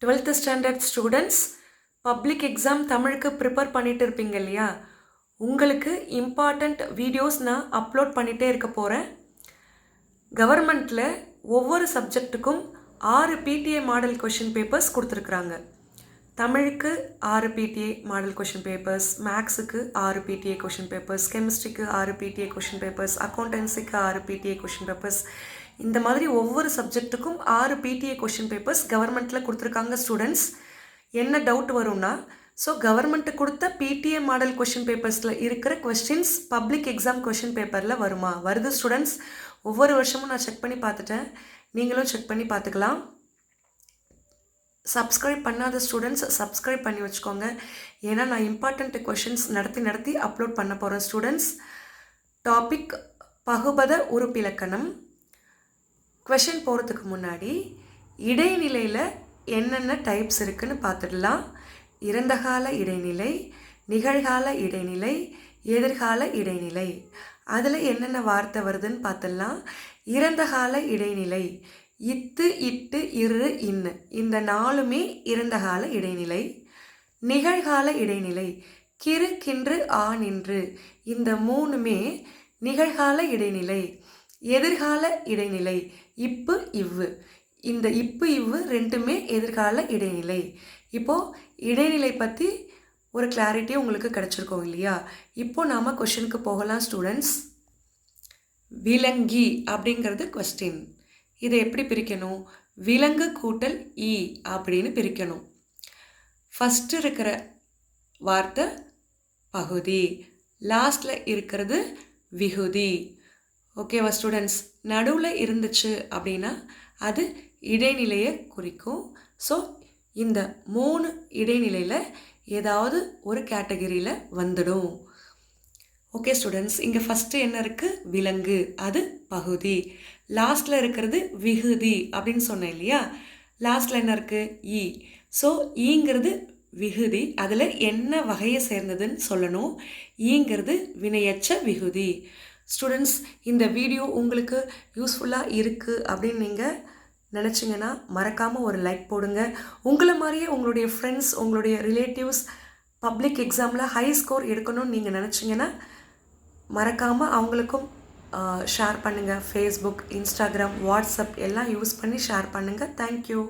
12th standard students public exam தமிழுக்கு prepare பண்ணிட்டு இருப்பீங்க இல்லையா? உங்களுக்கு இம்பார்ட்டண்ட் வீடியோஸ் நான் அப்லோட் பண்ணிகிட்டே இருக்க போகிறேன். கவர்மெண்ட்டில் ஒவ்வொரு சப்ஜெக்ட்டுக்கும் 6 பிடிஏ மாடல் கொஷின் பேப்பர்ஸ் கொடுத்துருக்குறாங்க. தமிழுக்கு 6 பிடிஏ மாடல் கொஷின் பேப்பர்ஸ், மேக்ஸுக்கு 6 பிடிஏ கொஷின் பேப்பர்ஸ், கெமிஸ்ட்ரிக்கு 6 பிடிஏ கொஷின் பேப்பர்ஸ், அக்கௌண்டன்சிக்கு 6 பிடிஏ கொஷின் பேப்பர்ஸ், இந்த மாதிரி ஒவ்வொரு சப்ஜெக்ட்டுக்கும் 6 பிடிஏ கொஷின் பேப்பர்ஸ் கவர்மெண்ட்டில் கொடுத்துருக்காங்க. ஸ்டூடெண்ட்ஸ் என்ன டவுட் வரும்னா, ஸோ கவர்மெண்ட்டு கொடுத்த பிடிஏ மாடல் கொஷின் பேப்பர்ஸில் இருக்கிற கொஸ்டின்ஸ் பப்ளிக் எக்ஸாம் கொஷின் பேப்பரில் வருமா? வருது ஸ்டூடெண்ட்ஸ். ஒவ்வொரு வருஷமும் நான் செக் பண்ணி பார்த்துட்டேன், நீங்களும் செக் பண்ணி பார்த்துக்கலாம். சப்ஸ்கிரைப் பண்ணாத ஸ்டூடெண்ட்ஸ் சப்ஸ்கிரைப் பண்ணி வச்சுக்கோங்க. ஏன்னா நான் இம்பார்ட்டண்ட் கொஷின்ஸ் நடத்தி அப்லோட் பண்ண போகிறேன். ஸ்டூடெண்ட்ஸ், டாபிக் பகுபத உறுப்பிலக்கணம். கொஷின் போகிறதுக்கு முன்னாடி இடைநிலையில் என்னென்ன டைப்ஸ் இருக்குதுன்னு பார்த்துடலாம். இறந்தகால இடைநிலை, நிகழ்கால இடைநிலை, எதிர்கால இடைநிலை. அதில் என்னென்ன வார்த்தை வருதுன்னு பார்த்துடலாம். இறந்தகால இடைநிலை இத்து, இட்டு, இரு, இன்னு, இந்த 4மே இறந்தகால இடைநிலை. நிகழ்கால இடைநிலை கிறு, கின்று, ஆ, நின்று, இந்த 3மே நிகழ்கால இடைநிலை. எதிர்கால இடைநிலை இப்பு, இவ்வு, இந்த இப்பு, இவ்வு 2மே எதிர்கால இடைநிலை. இப்போது இடைநிலை பற்றி ஒரு கிளாரிட்டி உங்களுக்கு கிடச்சிருக்கோம் இல்லையா? இப்போது நாம் கொஷினுக்கு போகலாம். ஸ்டூடெண்ட்ஸ், விலங்கி அப்படிங்கிறது கொஸ்டின். இதை எப்படி பிரிக்கணும்? விலங்கு கூட்டல் ஈ அப்படின்னு பிரிக்கணும். ஃபஸ்ட்டு இருக்கிற வார்த்தை பகுதி, லாஸ்டில் இருக்கிறது விகுதி. ஓகேவா ஸ்டூடெண்ட்ஸ்? நடுவில் இருந்துச்சு அப்படின்னா அது இடைநிலையை குறிக்கும். ஸோ இந்த 3 இடைநிலையில் ஏதாவது ஒரு கேட்டகரியில் வந்துடும். ஓகே ஸ்டூடெண்ட்ஸ், இங்கே ஃபஸ்ட்டு என்ன இருக்குது? விலங்கு, அது பகுதி. லாஸ்டில் இருக்கிறது விகுதி அப்படின்னு சொன்னேன் இல்லையா? லாஸ்டில் என்ன இருக்குது? ஈ. ஸோ ஈங்கிறது விகுதி, அதில் என்ன வகையை சேர்ந்ததுன்னு சொல்லணும். ஈங்கிறது வினையச்ச விகுதி. ஸ்டூடெண்ட்ஸ், இந்த வீடியோ உங்களுக்கு யூஸ்ஃபுல்லாக இருக்குது அப்படின்னு நீங்கள் நினச்சிங்கன்னா மறக்காமல் ஒரு லைக் போடுங்க. உங்களை மாதிரியே உங்களுடைய ஃப்ரெண்ட்ஸ், உங்களுடைய ரிலேட்டிவ்ஸ் பப்ளிக் எக்ஸாமில் ஹை ஸ்கோர் எடுக்கணும்னு நீங்கள் நினச்சிங்கன்னா மறக்காமல் அவங்களுக்கும் ஷேர் பண்ணுங்கள். ஃபேஸ்புக், இன்ஸ்டாகிராம், வாட்ஸ்அப் எல்லாம் யூஸ் பண்ணி ஷேர் பண்ணுங்கள். தேங்க்யூ.